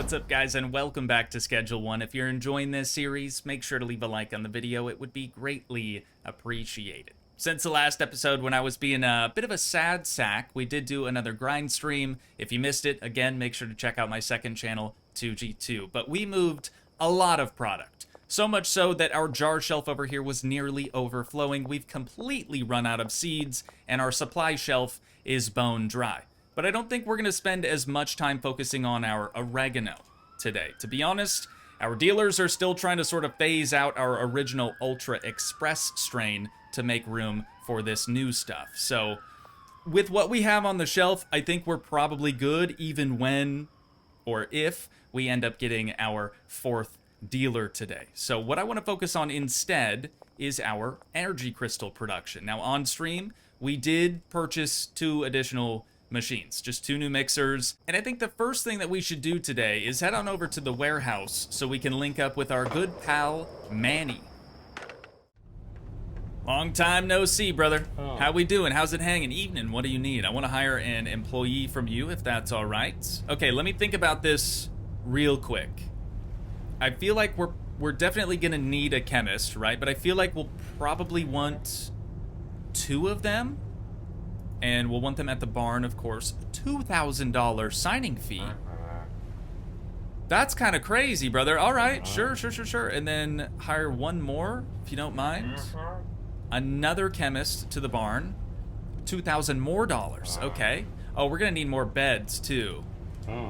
What's up, guys, and welcome back to Schedule 1. If you're enjoying this series, make sure to leave a like on the video. It would be greatly appreciated. Since the last episode when I was being a bit of a sad sack, we did do another grind stream. If you missed it, again, make sure to check out my second channel, Toogii 2. But we moved a lot of product. So much so that our jar shelf over here was nearly overflowing. We've completely run out of seeds, and our supply shelf is bone dry. But I don't think we're going to spend as much time focusing on our oregano today. To be honest, our dealers are still trying to sort of phase out our original Ultra Express strain to make room for this new stuff. So with what we have on the shelf, I think we're probably good even when, or if, we end up getting our fourth dealer today. So what I want to focus on instead is our energy crystal production. Now on stream, we did purchase 2 additional machines, just 2 new mixers, and I think the first thing that we should do today is head on over to the warehouse so we can link up with our good pal Manny. Long time no see, brother. How we doing? How's it hanging? Evening, what do you need? I want to hire an employee from you, if that's all right. Okay, let me think about this real quick. I feel like we're definitely gonna need a chemist, right? But I feel like we'll probably want 2 of them. And we'll want them at the barn, of course. $2,000 signing fee. That's kind of crazy, brother. All right, sure. And then hire 1 more, if you don't mind. Another chemist to the barn. $2,000 more. Okay. Oh, we're gonna need more beds too.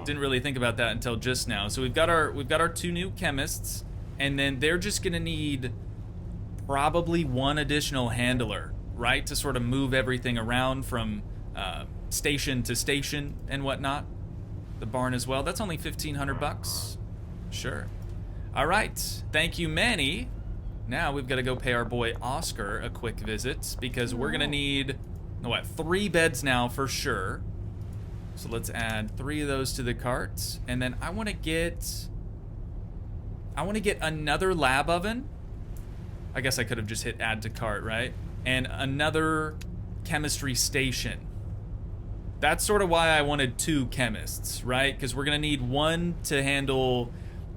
Didn't really think about that until just now. So we've got our 2 new chemists, and then they're just gonna need probably 1 additional handler, right, to sort of move everything around from station to station and whatnot. The barn as well. That's only $1,500. Sure. All right. Thank you, Manny. Now we've got to go pay our boy Oscar a quick visit because we're gonna need 3 beds now for sure. So let's add 3 of those to the cart, and then I want to get another lab oven. I guess I could have just hit add to cart, right? And another chemistry station. That's sort of why I wanted 2 chemists, right? Because we're gonna need 1 to handle.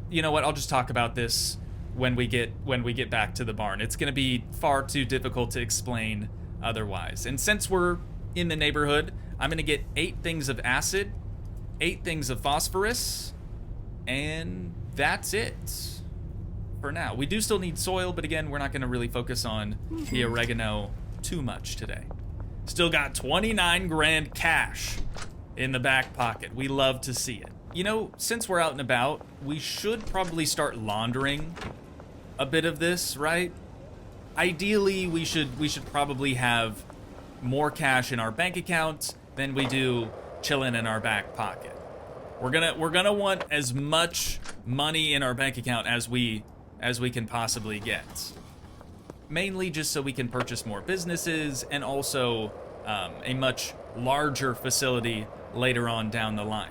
You know what? I'll just talk about this when we get back to the barn. It's gonna be far too difficult to explain otherwise. And since we're in the neighborhood, I'm gonna get 8 things of acid, 8 things of phosphorus, and that's it. For now. We do still need soil, but again, we're not going to really focus on the oregano too much today. Still got 29 grand cash in the back pocket. We love to see it. You know, since we're out and about, we should probably start laundering a bit of this, right? Ideally, we should probably have more cash in our bank account than we do chilling in our back pocket. We're gonna want as much money in our bank account as we can possibly get. Mainly just so we can purchase more businesses and also a much larger facility later on down the line.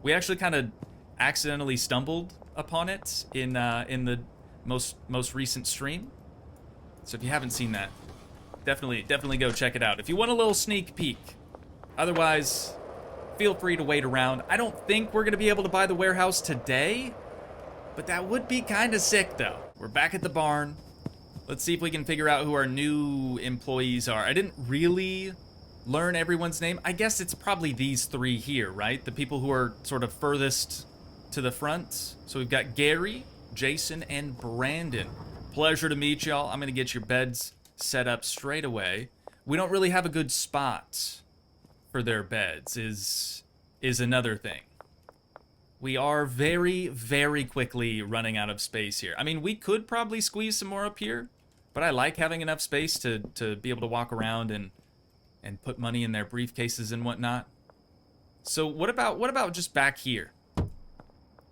We actually kind of accidentally stumbled upon it in the most recent stream. So if you haven't seen that, definitely go check it out if you want a little sneak peek. Otherwise, feel free to wait around. I don't think we're gonna be able to buy the warehouse today, but that would be kind of sick, though. We're back at the barn. Let's see if we can figure out who our new employees are. I didn't really learn everyone's name. I guess it's probably these 3 here, right? The people who are sort of furthest to the front. So we've got Gary, Jason, and Brandon. Pleasure to meet y'all. I'm going to get your beds set up straight away. We don't really have a good spot for their beds is another thing. We are very, very quickly running out of space here. I mean, we could probably squeeze some more up here, but I like having enough space to be able to walk around and put money in their briefcases and whatnot. So what about just back here?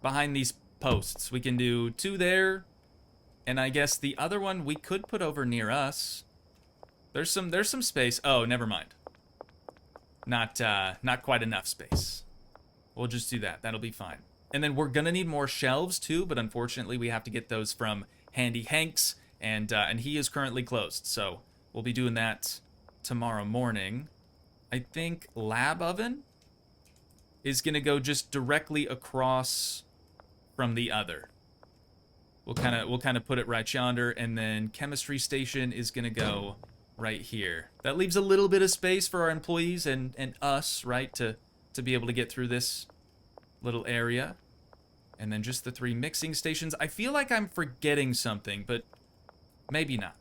Behind these posts. We can do 2 there, and I guess the other one we could put over near us. There's some space. Oh, never mind. Not quite enough space. We'll just do that. That'll be fine. And then we're gonna need more shelves too, but unfortunately we have to get those from Handy Hanks, and he is currently closed. So we'll be doing that tomorrow morning. I think lab oven is gonna go just directly across from the other. We'll kind of put it right yonder, and then chemistry station is gonna go right here. That leaves a little bit of space for our employees and us, right, to be able to get through this little area. And then just the 3 mixing stations. I feel like I'm forgetting something, but maybe not.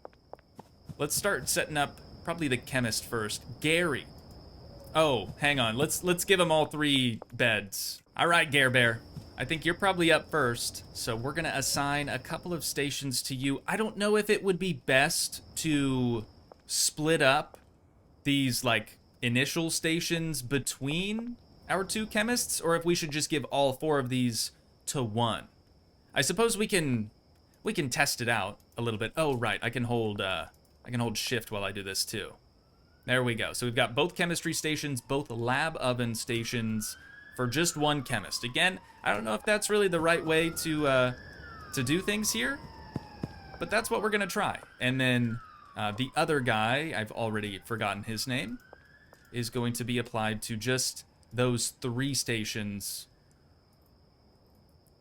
Let's start setting up probably the chemist first. Gary. Oh, hang on. Let's give him all 3 beds. All right, Gare Bear. I think you're probably up first, so we're gonna assign a couple of stations to you. I don't know if it would be best to split up these, like, initial stations between our 2 chemists, or if we should just give all 4 of these to 1. I suppose we can test it out a little bit. Oh, right, I can hold shift while I do this too. There we go. So we've got both chemistry stations, both lab oven stations for just 1 chemist. Again, I don't know if that's really the right way to do things here, but that's what we're gonna try. And then the other guy, I've already forgotten his name, is going to be applied to just those 3 stations.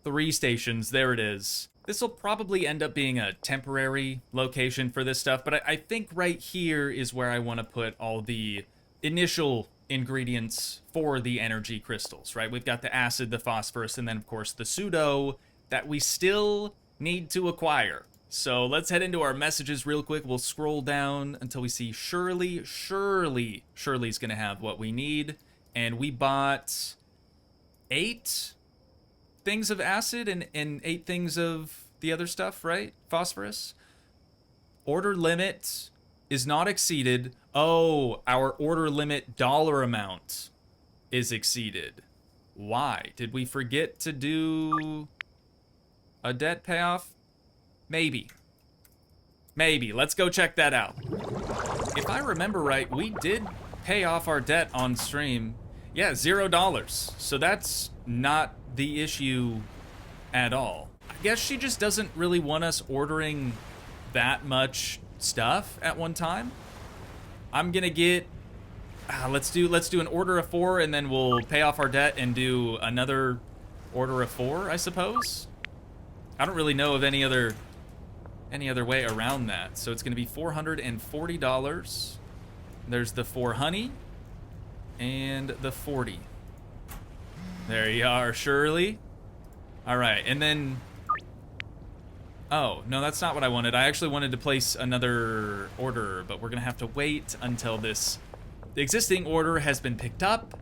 3 stations, there it is. This will probably end up being a temporary location for this stuff, but I think right here is where I want to put all the initial ingredients for the energy crystals, right? We've got the acid, the phosphorus, and then, of course, the pseudo that we still need to acquire. So let's head into our messages real quick. We'll scroll down until we see Shirley. Shirley's going to have what we need. And we bought 8 things of acid and 8 things of the other stuff, right? Phosphorus. Order limit is not exceeded. Oh, our order limit dollar amount is exceeded. Why? Did we forget to do a debt payoff? Maybe. Let's go check that out. If I remember right, we did pay off our debt on stream. Yeah, $0. So that's not the issue at all. I guess she just doesn't really want us ordering that much stuff at one time. I'm gonna get let's do an order of 4, and then we'll pay off our debt and do another order of 4, I suppose. I don't really know of any other way around that. So it's gonna be $440. There's the 4 honey and the 40. There you are, Shirley. All right, and then, oh, no, that's not what I wanted. I actually wanted to place another order, but we're gonna have to wait until the existing order has been picked up.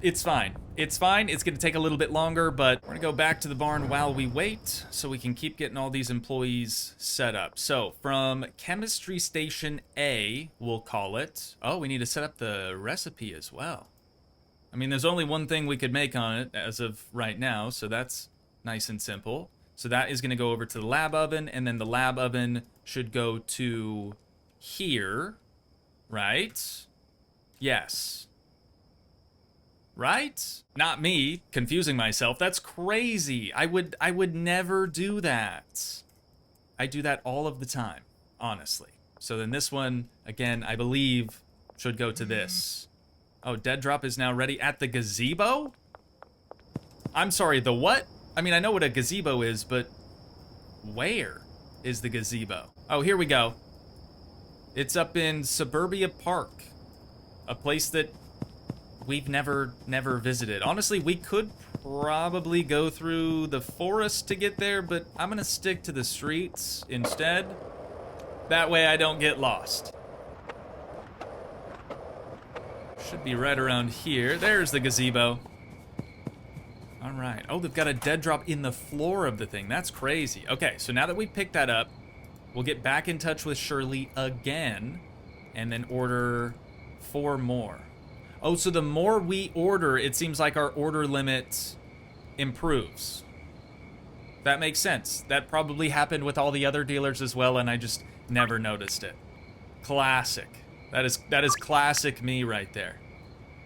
It's fine. It's fine. It's gonna take a little bit longer, but we're gonna go back to the barn while we wait so we can keep getting all these employees set up. So from chemistry station A, we'll call it. Oh, we need to set up the recipe as well. I mean, there's only one thing we could make on it as of right now, so that's nice and simple. So that is gonna go over to the lab oven, and then the lab oven should go to here, right? Yes. Right? Not me confusing myself. That's crazy. I would never do that. I do that all of the time, honestly. So then this one, again, I believe should go to this. Oh, dead drop is now ready at the gazebo? I'm sorry, the what? I mean, I know what a gazebo is, but where is the gazebo? Oh, here we go. It's up in Suburbia Park, a place that we've never visited. Honestly, we could probably go through the forest to get there, but I'm gonna stick to the streets instead. That way I don't get lost. Should be right around here. There's the gazebo. All right. Oh, they've got a dead drop in the floor of the thing. That's crazy. Okay, so now that we picked that up, we'll get back in touch with Shirley again and then order 4 more. Oh, so the more we order, it seems like our order limit improves. That makes sense. That probably happened with all the other dealers as well, and I just never noticed it. Classic. That is classic me right there.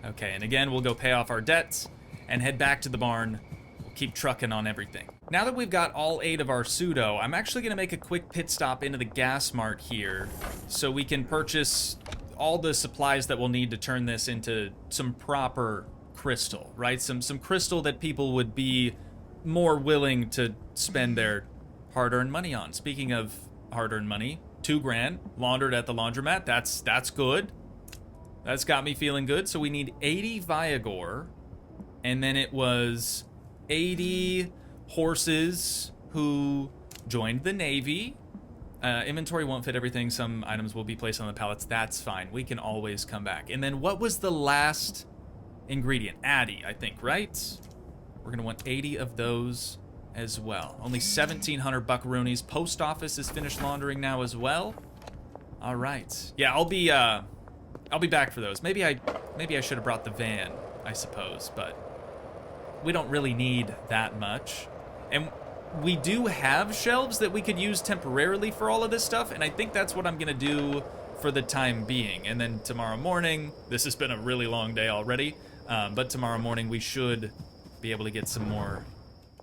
Okay, and again, we'll go pay off our debts and head back to the barn. We'll keep trucking on everything. Now that we've got all 8 of our pseudo, I'm actually gonna make a quick pit stop into the gas mart here so we can purchase all the supplies that we'll need to turn this into some proper crystal, right? Some crystal that people would be more willing to spend their hard-earned money on. Speaking of hard-earned money, $2,000 laundered at the laundromat. That's good. That's got me feeling good. So we need 80 Viagor, and then it was 80 horses who joined the Navy. Inventory won't fit everything. Some items will be placed on the pallets. That's fine. We can always come back. And then what was the last ingredient? Addy, I think, right? We're going to want 80 of those as well. Only 1,700 buckaroonies. Post office is finished laundering now as well. All right. Yeah, I'll be back for those. Maybe I should have brought the van, I suppose, but we don't really need that much. And we do have shelves that we could use temporarily for all of this stuff, and I think that's what I'm going to do for the time being. And then tomorrow morning, this has been a really long day already, but tomorrow morning we should be able to get some more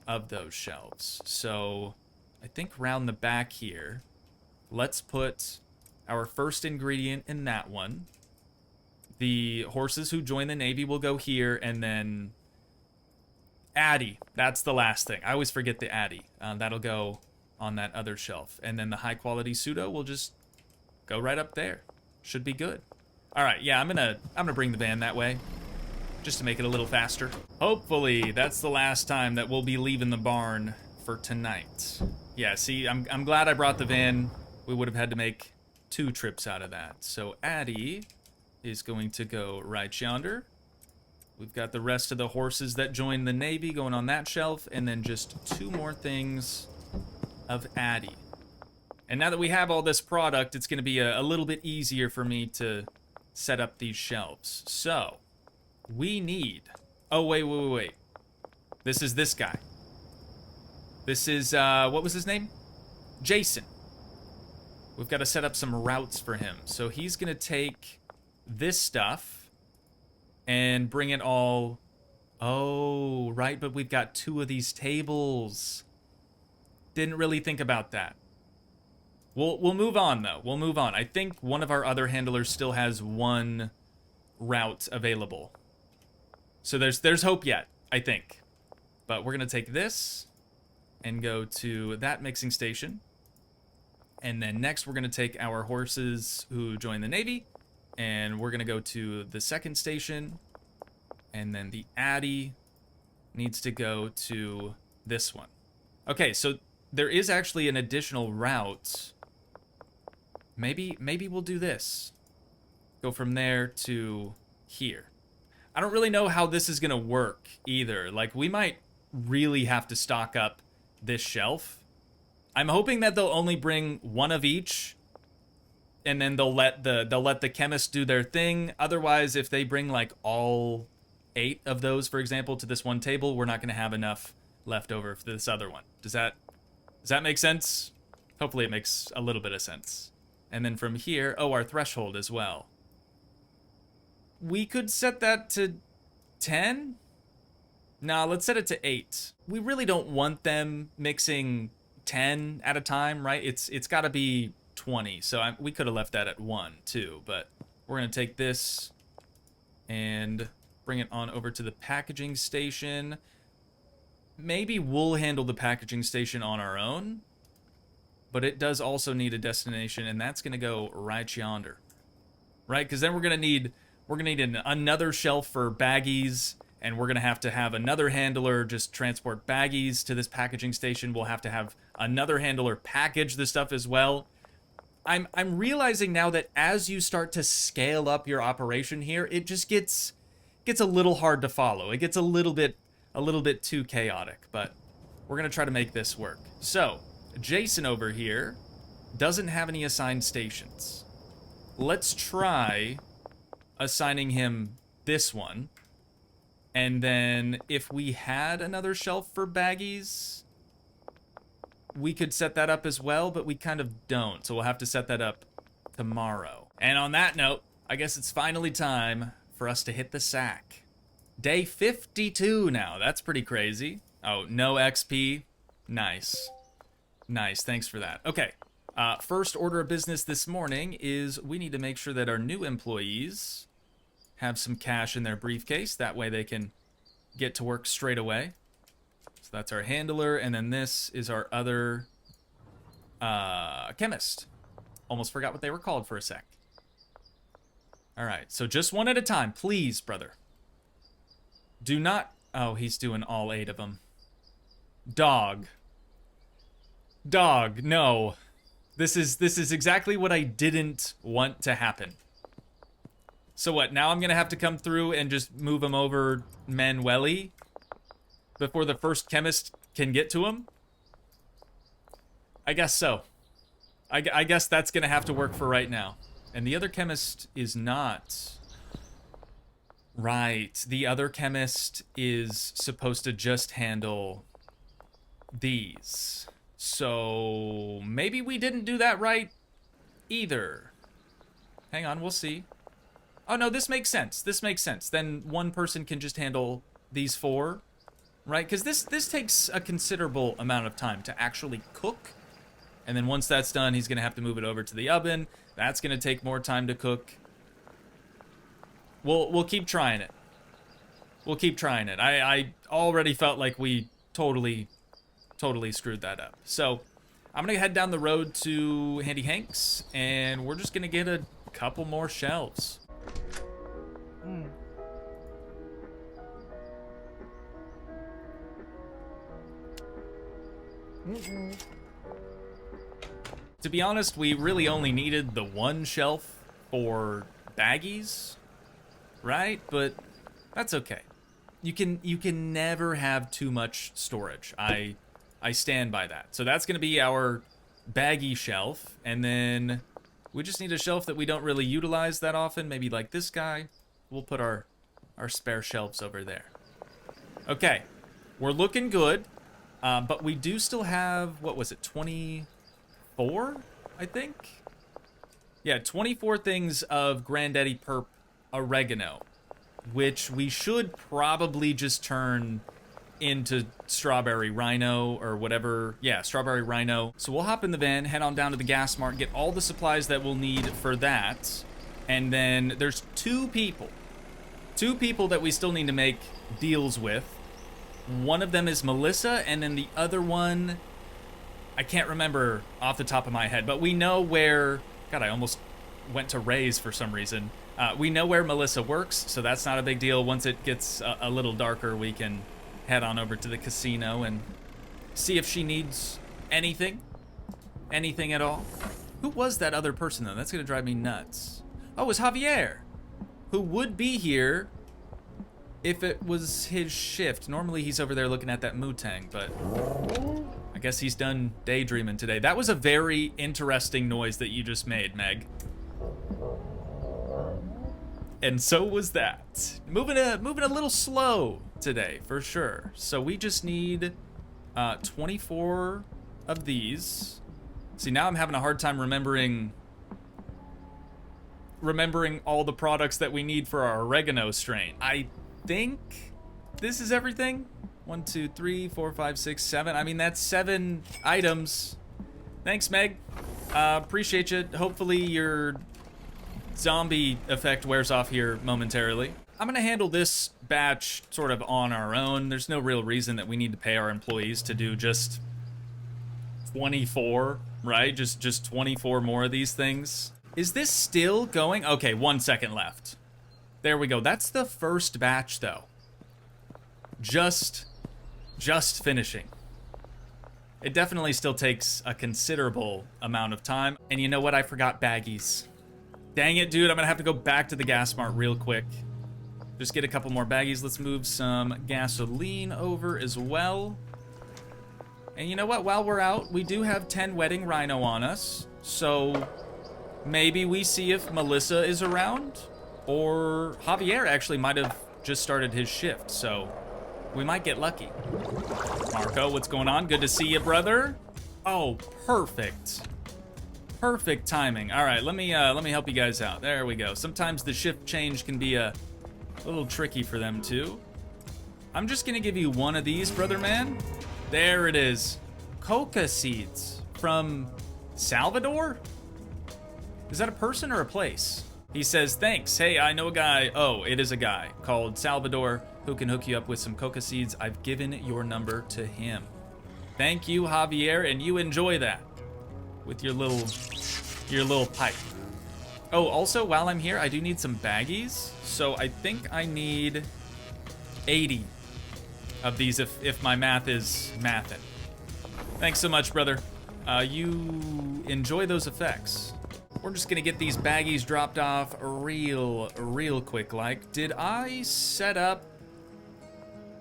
of those shelves. So I think round the back here, let's put our first ingredient in that one. The horses who join the Navy will go here, and then Addy, that's the last thing. I always forget the Addy. That'll go on that other shelf. And then the high quality pseudo will just go right up there. Should be good. All right, yeah, I'm gonna bring the van that way, just to make it a little faster. Hopefully, that's the last time that we'll be leaving the barn for tonight. Yeah, see, I'm glad I brought the van. We would have had to make 2 trips out of that. So Addy is going to go right yonder. We've got the rest of the horses that joined the Navy going on that shelf, and then just 2 more things of Addy. And now that we have all this product, it's going to be a little bit easier for me to set up these shelves. So we need... Oh, wait. This is this guy. This is, what was his name? Jason. We've got to set up some routes for him. So he's going to take this stuff and bring it all... Oh, right, but we've got 2 of these tables. Didn't really think about that. We'll move on, though. We'll move on. I think one of our other handlers still has 1 route available. So there's hope yet, I think. But we're going to take this and go to that mixing station. And then next we're going to take our horses who join the Navy, and we're going to go to the second station. And then the Addy needs to go to this one. Okay, so there is actually an additional route. Maybe we'll do this. Go from there to here. I don't really know how this is going to work either. Like, we might really have to stock up this shelf. I'm hoping that they'll only bring 1 of each, and then they'll let the chemists do their thing. Otherwise, if they bring like all 8 of those, for example, to this one table, we're not going to have enough left over for this other one. Does that make sense? Hopefully it makes a little bit of sense. And then from here, oh, our threshold as well. We could set that to 10? Nah, let's set it to 8. We really don't want them mixing 10 at a time, right? It's got to be 20. So we could have left that at 1 too, but we're going to take this and bring it on over to the packaging station. Maybe we'll handle the packaging station on our own, but it does also need a destination, and that's going to go right yonder, right? Because then we're going to need another shelf for baggies, and we're going to have another handler just transport baggies to this packaging station. We'll have to have another handler package the stuff as well. I'm realizing now that as you start to scale up your operation here, it just gets a little hard to follow. It gets a little bit too chaotic, but we're going to try to make this work. So, Jason over here doesn't have any assigned stations. Let's try assigning him this one. And then if we had another shelf for baggies, we could set that up as well, but we kind of don't. So we'll have to set that up tomorrow. And on that note, I guess it's finally time for us to hit the sack. Day 52 now. That's pretty crazy. Oh, no XP. Nice. Nice. Thanks for that. Okay. First order of business this morning is we need to make sure that our new employees have some cash in their briefcase. That way they can get to work straight away. So So that's our handler, and then this is our other chemist. Almost forgot what they were called for a sec. All right, so just one at a time, please, brother. Do not... Oh, he's doing all 8 of them. Dog. Dog, no. This is exactly what I didn't want to happen. So what, now I'm gonna have to come through and just move him over manually before the first chemist can get to him? I guess so. I guess that's gonna have to work for right now. And the other chemist is not... Right, the other chemist is supposed to just handle these. So maybe we didn't do that right either. Hang on, we'll see. Oh no, this makes sense. This makes sense. Then one person can just handle these 4, right? Because this takes a considerable amount of time to actually cook. And then once that's done, he's gonna have to move it over to the oven. That's gonna take more time to cook. We'll keep trying it. We'll keep trying it. I already felt like we totally screwed that up. So I'm gonna head down the road to Handy Hank's, and we're just gonna get a couple more shelves. To be honest, we really only needed the 1 shelf for baggies, right? But that's okay. You can never have too much storage. I stand by that. So that's gonna be our baggy shelf, and then we just need a shelf that we don't really utilize that often, maybe like this guy. We'll put our spare shelves over there. Okay, we're looking good, but we do still have, what was it, 24, I think? Yeah, 24 things of Granddaddy Perp oregano, which we should probably just turn into strawberry rhino or whatever. Yeah, strawberry rhino. So we'll hop in the van, head on down to the gas mart, get all the supplies that we'll need for that. And then there's 2 people that we still need to make deals with. One of them is Melissa, and then the other one, I can't remember off the top of my head, but we know where... God, I almost went to Ray's for some reason. We know where Melissa works, so that's not a big deal. Once it gets a little darker, we can head on over to the casino and see if she needs anything. Anything at all. Who was that other person, though? That's gonna drive me nuts. Oh, it was Javier, who would be here if it was his shift. Normally he's over there looking at that Mutang, but I guess he's done daydreaming today. That was a very interesting noise that you just made, Meg. And so was that. Moving a little slow today, for sure. So we just need 24 of these. See, now I'm having a hard time remembering all the products that we need for our oregano strain. I think this is everything. 1, 2, 3, 4, 5, 6, 7. I mean, that's 7 items. Thanks, Meg. Appreciate you. Hopefully your zombie effect wears off here momentarily. I'm gonna handle this batch sort of on our own. There's no real reason that we need to pay our employees to do just 24, right? Just 24 more of these things. Is this still going? Okay, 1 second left. There we go. That's the first batch, though. Just finishing. It definitely still takes a considerable amount of time. And you know what? I forgot baggies. Dang it, dude. I'm gonna have to go back to the gas mart real quick. Just get a couple more baggies. Let's move some gasoline over as well. And you know what? While we're out, we do have 10 wedding rhino on us. So maybe we see if Melissa is around. Or Javier actually might have just started his shift. So we might get lucky. Marco, what's going on? Good to see you, brother. Oh, perfect. Perfect timing. All right, let me help you guys out. There we go. Sometimes the shift change can be a little tricky for them too. I'm just gonna give you one of these, brother man. There it is. Coca seeds from Salvador? Is that a person or a place? He says, thanks. Hey, I know a guy. Oh, it is a guy called Salvador. who can hook you up with some coca seeds. I've given your number to him. Thank you, Javier, and you enjoy that with your little pipe. Oh, also, while I'm here, I do need some baggies. So I think I need 80 of these if my math is mathin'. Thanks so much, brother. You enjoy those effects. We're just gonna get these baggies dropped off real quick. Like, did I set up?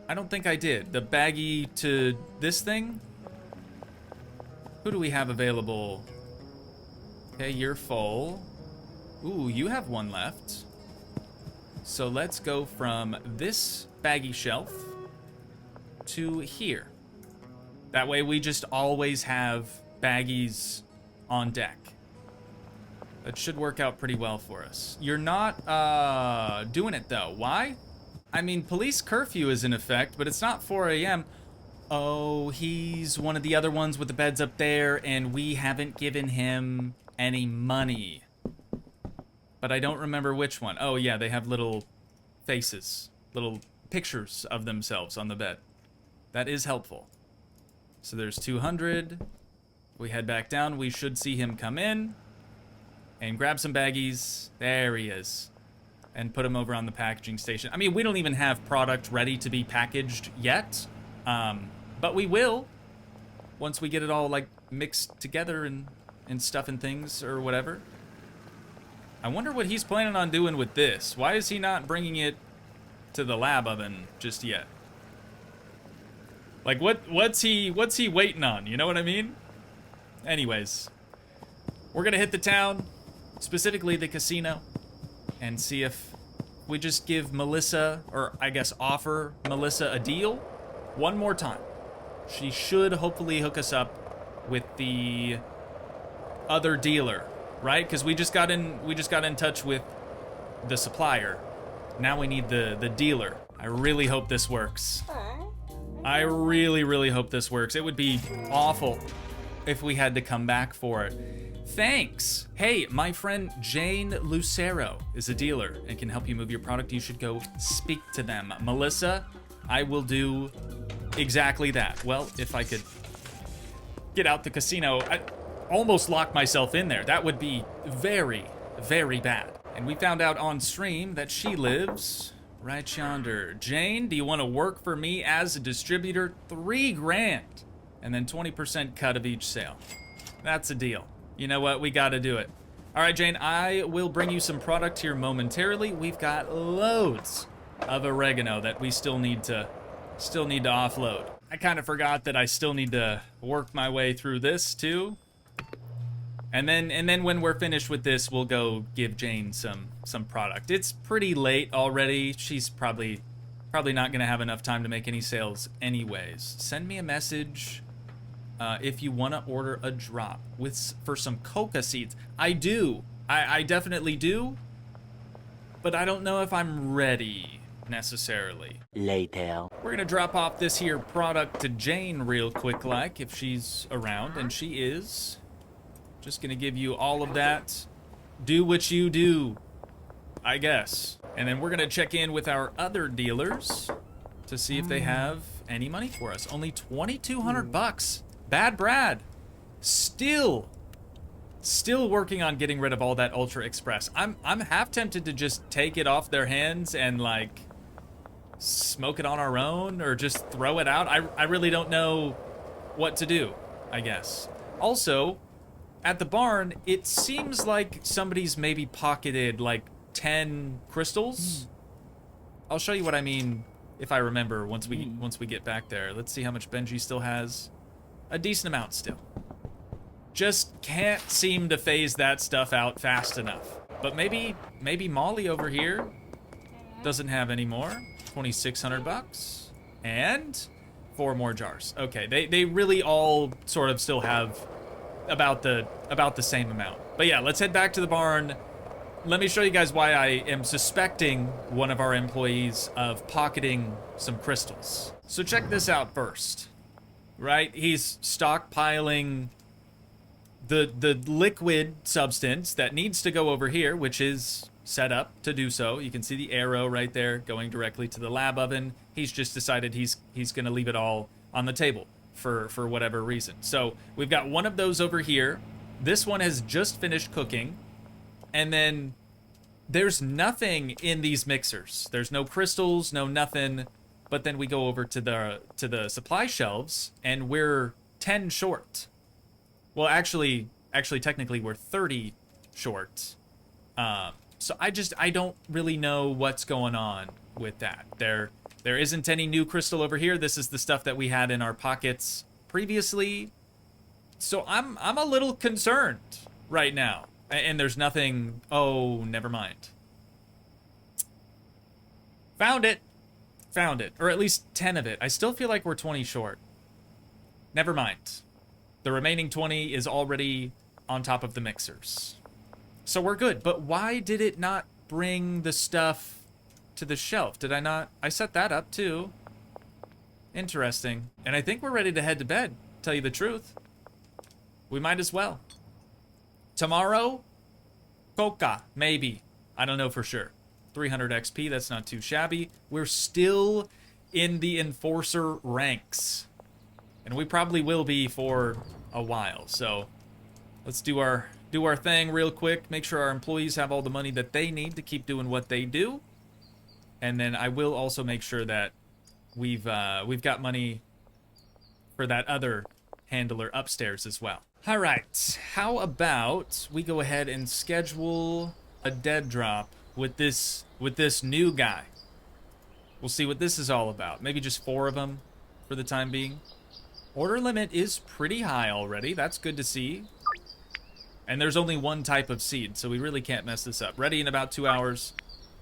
I don't think I did. The baggie to this thing? Who do we have available? Okay, you're full. Ooh, you have one left. So let's go from this baggy shelf to here. That way we just always have baggies on deck. That should work out pretty well for us. You're not doing it though. Why? I mean, police curfew is in effect, but it's not 4 a.m. Oh, he's one of the other ones with the beds up there, and we haven't given him any money. But I don't remember which one. Oh yeah, they have little faces, little pictures of themselves on the bed. That is helpful. So there's 200. We head back down. We should see him come in and grab some baggies. There he is. And put him over on the packaging station. I mean, we don't even have product ready to be packaged yet. But we will once we get it all like mixed together and stuff and things or whatever. I wonder what he's planning on doing with this. Why is he not bringing it to the lab oven just yet? Like, what's he waiting on? You know what I mean? Anyways, we're gonna hit the town, specifically the casino, and see if we just give Melissa, or I guess offer Melissa a deal one more time. She should hopefully hook us up with the other dealer. Right? Because we just got in touch with the supplier. Now we need the dealer. I really hope this works. I really hope this works. It would be awful if we had to come back for it. Thanks. Hey, my friend Jane Lucero is a dealer and can help you move your product. You should go speak to them. Melissa, I will do exactly that. Well, if I could get out the casino. I almost locked myself in there. That would be very bad. And we found out on stream that she lives right yonder. Jane, do you want to work for me as a distributor? $3 grand. And then 20% cut of each sale. That's a deal. You know what? We got to do it. All right, Jane, I will bring you some product here momentarily. We've got loads of oregano that we still need to offload. I kind of forgot that I still need to work my way through this too. And then when we're finished with this, we'll go give Jane some product. It's pretty late already. She's probably not gonna have enough time to make any sales anyways. Send me a message if you want to order a drop for some coca seeds. I do. I definitely do. But I don't know if I'm ready necessarily. Later. We're gonna drop off this here product to Jane real quick, like, if she's around, and she is. Just gonna give you all of that. Do what you do, I guess. And then we're gonna check in with our other dealers to see if they have any money for us. Only 2,200 bucks. Bad Brad. Still working on getting rid of all that Ultra Express. I'm half tempted to just take it off their hands and like smoke it on our own or just throw it out. I really don't know what to do, I guess. Also, at the barn, it seems like somebody's maybe pocketed like 10 crystals. I'll show you what I mean if I remember once we get back there. Let's see how much Benji still has. A decent amount still. Just can't seem to phase that stuff out fast enough. But maybe Molly over here doesn't have any more. 2,600 bucks and 4 more jars. Okay, they really all sort of still have about the same amount. But yeah, let's head back to the barn. Let me show you guys why I am suspecting one of our employees of pocketing some crystals. So check this out first. Right? He's stockpiling the liquid substance that needs to go over here, which is set up to do so. You can see the arrow right there going directly to the lab oven. He's just decided he's going to leave it all on the table for whatever reason. So we've got one of those over here. This one has just finished cooking. And then there's nothing in these mixers. There's no crystals, no nothing. But then we go over to the supply shelves, and we're 10 short. Well, actually, technically, we're 30 short. So I don't really know what's going on with that. There isn't any new crystal over here. This is the stuff that we had in our pockets previously. So I'm a little concerned right now. And there's nothing. Oh, never mind. Found it. Or at least 10 of it. I still feel like we're 20 short. Never mind. The remaining 20 is already on top of the mixers. So we're good. But why did it not bring the stuff to the shelf? Did I not? I set that up too. Interesting. And I think we're ready to head to bed. Tell you the truth. We might as well. Tomorrow, Coca, maybe. I don't know for sure. 300 XP, that's not too shabby. We're still in the Enforcer ranks. And we probably will be for a while. So let's do our thing real quick. Make sure our employees have all the money that they need to keep doing what they do. And then I will also make sure that we've got money for that other handler upstairs as well. All right, how about we go ahead and schedule a dead drop with this new guy. We'll see what this is all about. Maybe just 4 of them for the time being. Order limit is pretty high already. That's good to see. And there's only 1 type of seed, so we really can't mess this up. Ready in about 2 hours.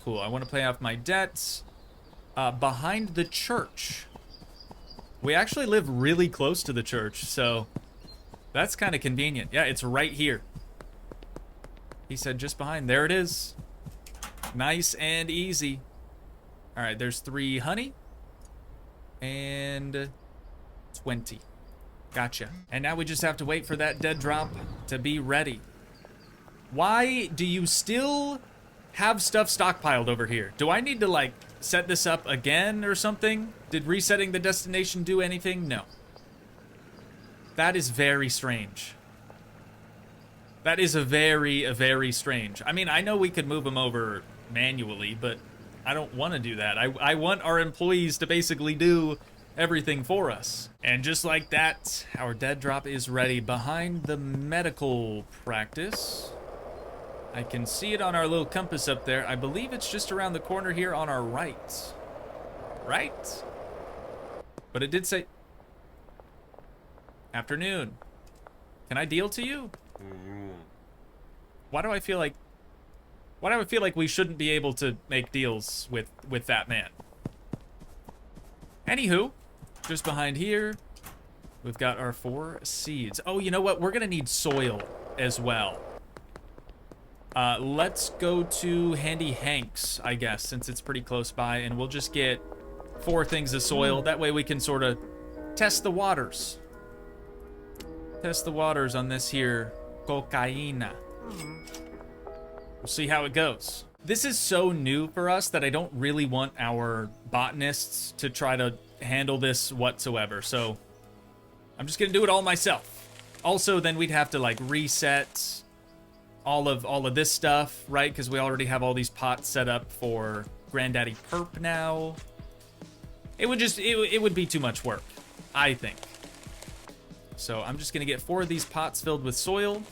Cool, I want to pay off my debts. Behind the church. We actually live really close to the church, so that's kind of convenient. Yeah, it's right here. He said just behind. There it is. Nice and easy. All right, there's 3 honey. And 20. Gotcha. And now we just have to wait for that dead drop to be ready. Why do you still have stuff stockpiled over here? Do I need to, like, set this up again or something? Did resetting the destination do anything? No. That is very strange. That is a very strange. I mean, I know we could move them over manually, but I don't want to do that. I want our employees to basically do everything for us. And just like that, our dead drop is ready behind the medical practice. I can see it on our little compass up there. I believe it's just around the corner here on our right. Right? But it did say afternoon. Can I deal to you? Why do I feel like we shouldn't be able to make deals with that man? Anywho, just behind here, we've got our 4 seeds. Oh, you know what? We're gonna need soil as well. Let's go to Handy Hank's, I guess, since it's pretty close by, and we'll just get 4 things of soil. That way we can sort of test the waters. Test the waters on this here cocaina. We'll see how it goes. This is so new for us that I don't really want our botanists to try to handle this whatsoever. So I'm just gonna do it all myself. Also, then we'd have to like reset all of this stuff, right? Because we already have all these pots set up for Granddaddy Perp now. It would be too much work, I think. So I'm just gonna get 4 of these pots filled with soil.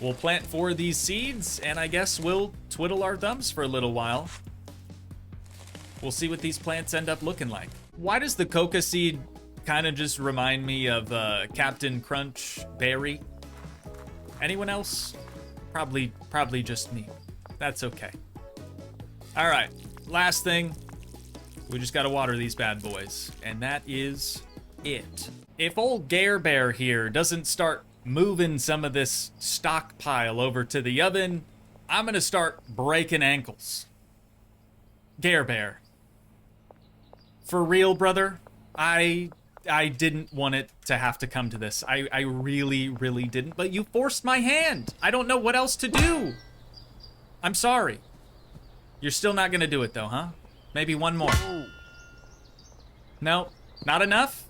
We'll plant 4 of these seeds, and I guess we'll twiddle our thumbs for a little while. We'll see what these plants end up looking like. Why does the coca seed kind of just remind me of Captain Crunch Berry? Anyone else? Probably just me. That's okay. All right, last thing. We just gotta water these bad boys, and that is it. If old Gare Bear here doesn't start moving some of this stockpile over to the oven, I'm gonna start breaking ankles. Gare Bear. For real, brother? I didn't want it to have to come to this. I really didn't, but you forced my hand. I don't know what else to do. I'm sorry. You're still not gonna do it though, huh? Maybe one more. No, not enough?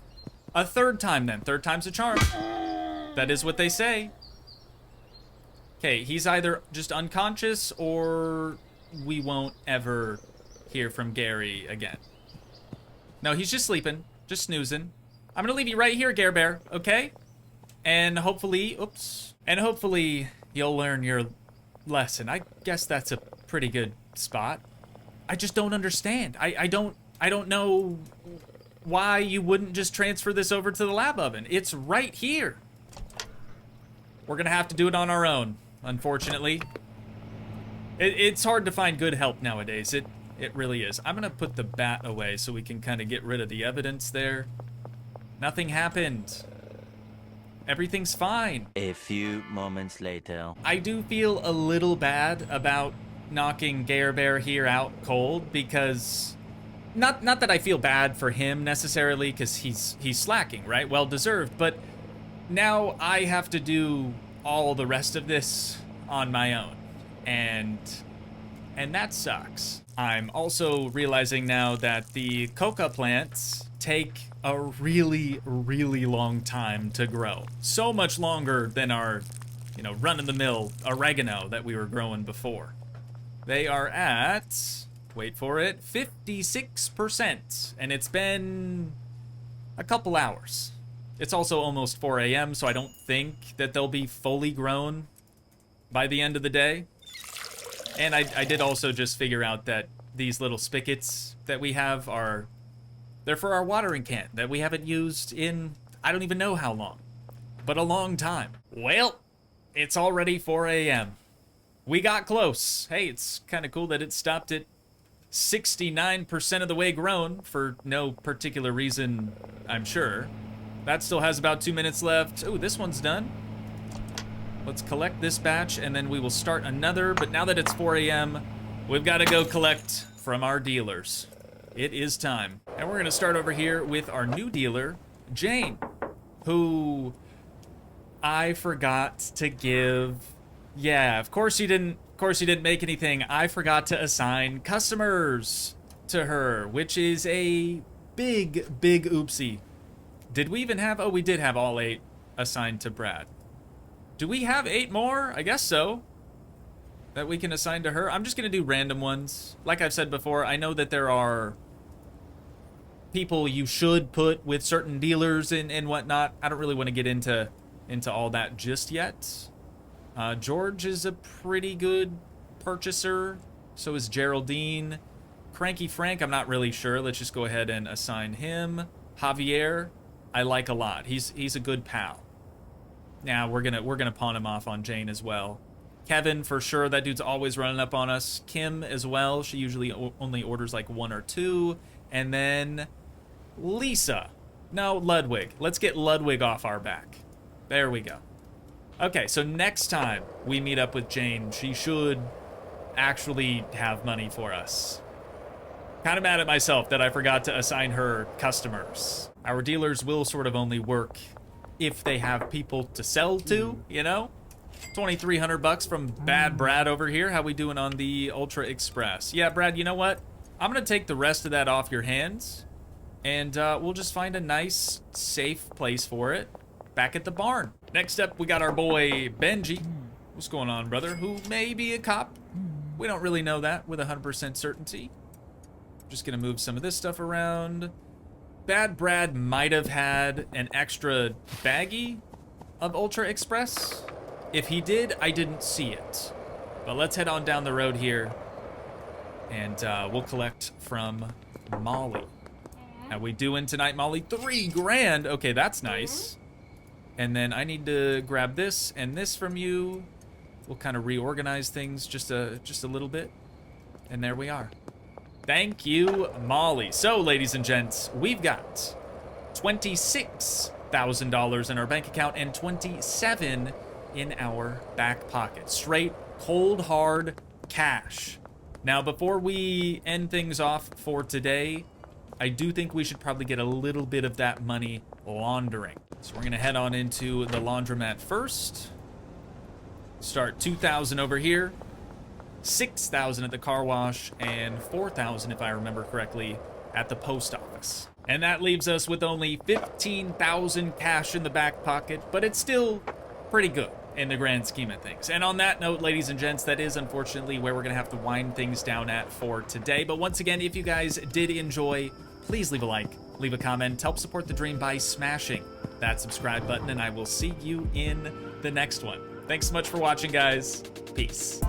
A third time then. Third time's a charm. That is what they say. Okay, he's either just unconscious or we won't ever hear from Gary again. No, he's just sleeping, just snoozing. I'm gonna leave you right here, Gare Bear, okay? And hopefully, and hopefully you'll learn your lesson. I guess that's a pretty good spot. I just don't understand. I don't know why you wouldn't just transfer this over to the lab oven. It's right here. We're gonna have to do it on our own, unfortunately. It's hard to find good help nowadays. It really is. I'm gonna put the bat away so we can kind of get rid of the evidence there. Nothing happened. Everything's fine. A few moments later. I do feel a little bad about knocking Gare Bear here out cold because not that I feel bad for him necessarily because he's slacking, right? Well deserved, but now I have to do all the rest of this on my own, and that sucks. I'm also realizing now that the Coca plants take a really, really long time to grow. So much longer than our, run-of-the-mill oregano that we were growing before. They are at, wait for it, 56%, and it's been a couple hours. It's also almost 4 a.m., so I don't think that they'll be fully grown by the end of the day. And I did also just figure out that these little spigots that we have they're for our watering can that we haven't used in, I don't even know how long, but a long time. Well, it's already 4 a.m. We got close. Hey, it's kind of cool that it stopped at 69% of the way grown for no particular reason, I'm sure. That still has about 2 minutes left. Ooh, this one's done. Let's collect this batch and then we will start another. But now that it's 4 a.m., we've got to go collect from our dealers. It is time. And we're going to start over here with our new dealer, Jane, who I forgot to give. Yeah, of course you didn't make anything. I forgot to assign customers to her, which is a big oopsie. Did we even have, we did have all 8 assigned to Brad. Do we have 8 more? I guess so. That we can assign to her. I'm just gonna do random ones. Like I've said before, I know that there are people you should put with certain dealers and whatnot. I don't really want to get into all that just yet. George is a pretty good purchaser. So is Geraldine. Cranky Frank, I'm not really sure. Let's just go ahead and assign him. Javier, I like a lot. He's a good pal. Now we're gonna pawn him off on Jane as well. Kevin, for sure, that dude's always running up on us. Kim as well. She usually only orders like 1 or 2. And then Lisa. No, Ludwig. Let's get Ludwig off our back. There we go. Okay, so next time we meet up with Jane, she should actually have money for us. Kind of mad at myself that I forgot to assign her customers. Our dealers will sort of only work if they have people to sell to, you know? 2,300 bucks from Bad Brad over here. How we doing on the Ultra Express? Yeah, Brad, you know what? I'm gonna take the rest of that off your hands, and we'll just find a nice, safe place for it back at the barn. Next up, we got our boy Benji. What's going on, brother? Who may be a cop. We don't really know that with 100% certainty. Just gonna move some of this stuff around. Bad Brad might have had an extra baggie of Ultra Express. If he did, I didn't see it. But let's head on down the road here, and we'll collect from Molly. How we doing tonight, Molly? 3 grand. Okay, that's nice. And then I need to grab this and this from you. We'll kind of reorganize things just a little bit. And there we are. Thank you, Molly. So, ladies and gents, we've got $26,000 in our bank account and 27 in our back pocket. Straight, cold, hard cash. Now, before we end things off for today, I do think we should probably get a little bit of that money laundering. So we're gonna head on into the laundromat first. Start 2,000 over here. 6,000 at the car wash, and 4,000, if I remember correctly, at the post office. And that leaves us with only 15,000 cash in the back pocket, but it's still pretty good in the grand scheme of things. And on that note, ladies and gents, that is unfortunately where we're gonna have to wind things down at for today. But once again, if you guys did enjoy, please leave a like, leave a comment, help support the dream by smashing that subscribe button, and I will see you in the next one. Thanks so much for watching, guys. Peace.